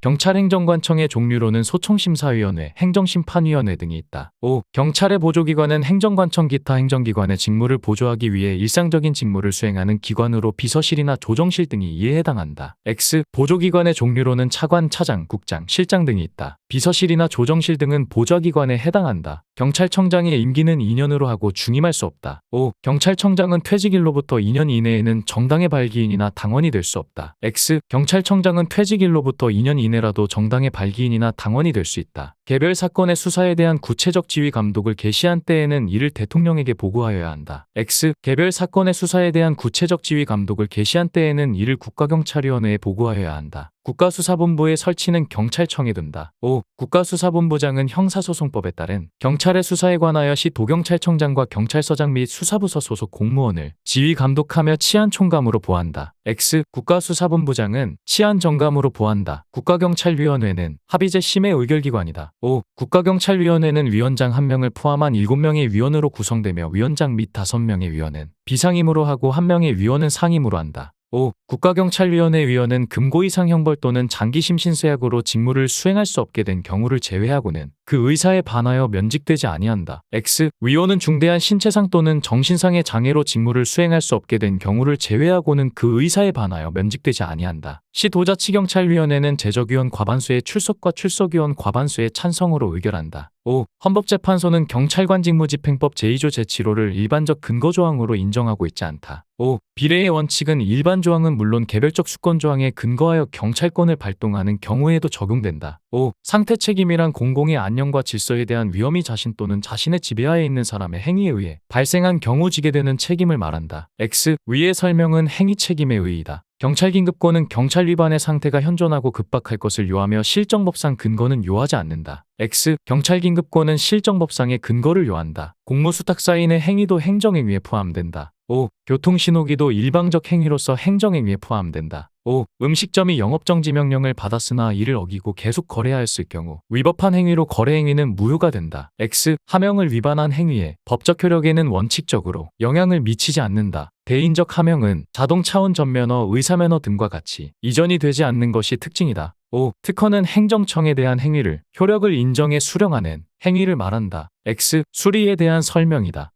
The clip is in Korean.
경찰행정관청의 종류로는 소총심사위원회, 행정심판위원회 등이 있다. 5. 경찰의 보조기관은 행정관청 기타 행정기관의 직무를 보조하기 위해 일상적인 직무를 수행하는 기관으로 비서실이나 조정실 등이 이에 해당한다. X. 보조기관의 종류로는 차관, 차장, 국장, 실장 등이 있다. 비서실이나 조정실 등은 보좌기관에 해당한다. 경찰청장의 임기는 2년으로 하고 중임할 수 없다. 5. 경찰청장은 퇴직일로부터 2년 이내에는 정당의 발기인이나 당원이 될 수 없다. X. 경찰청장은 퇴직일로부터 2년 이내라도 정당의 발기인이나 당원이 될 수 있다. 개별 사건의 수사에 대한 구체적 지휘 감독을 개시한 때에는 이를 대통령에게 보고하여야 한다. X. 개별 사건의 수사에 대한 구체적 지휘 감독을 개시한 때에는 이를 국가경찰위원회에 보고하여야 한다. 국가수사본부의 설치는 경찰청에 둔다. 5. 국가수사본부장은 형사소송법에 따른 경찰의 수사에 관하여 시 도경찰청장과 경찰서장 및 수사부서 소속 공무원을 지휘 감독하며 치안총감으로 보한다. X. 국가수사본부장은 치안정감으로 보한다. 국가경찰위원회는 합의제 심의 의결기관이다. 5. 국가경찰위원회는 위원장 1명을 포함한 7명의 위원으로 구성되며 위원장 및 5명의 위원은 비상임으로 하고 1명의 위원은 상임으로 한다. 5. 국가경찰위원회 위원은 금고 이상 형벌 또는 장기심신수약으로 직무를 수행할 수 없게 된 경우를 제외하고는 그 의사에 반하여 면직되지 아니한다. X. 위원은 중대한 신체상 또는 정신상의 장애로 직무를 수행할 수 없게 된 경우를 제외하고는 그 의사에 반하여 면직되지 아니한다. 시 도자치경찰위원회는 제적위원 과반수의 출석과 출석위원 과반수의 찬성으로 의결한다. 5. 헌법재판소는 경찰관 직무집행법 제2조 제7호를 일반적 근거조항으로 인정하고 있지 않다. 5. 비례의 원칙은 일반 조항은 물론 개별적 수권 조항에 근거하여 경찰권을 발동하는 경우에도 적용된다. 5. 상태 책임이란 공공의 안녕과 질서에 대한 위험이 자신 또는 자신의 지배하에 있는 사람의 행위에 의해 발생한 경우 지게 되는 책임을 말한다. X. 위의 설명은 행위 책임의 의의다. 경찰긴급권은 경찰 위반의 상태가 현존하고 급박할 것을 요하며 실정법상 근거는 요하지 않는다. X. 경찰긴급권은 실정법상의 근거를 요한다. 공무수탁사인의 행위도 행정행위에 포함된다. 5. 교통신호기도 일방적 행위로서 행정행위에 포함된다. 5. 음식점이 영업정지 명령을 받았으나 이를 어기고 계속 거래하였을 경우 위법한 행위로 거래행위는 무효가 된다. X. 하명을 위반한 행위에 법적 효력에는 원칙적으로 영향을 미치지 않는다. 대인적 하명은 자동차운 전면허, 의사면허 등과 같이 이전이 되지 않는 것이 특징이다. 5. 특허는 행정청에 대한 행위를 효력을 인정해 수령하는 행위를 말한다. X. 수리에 대한 설명이다.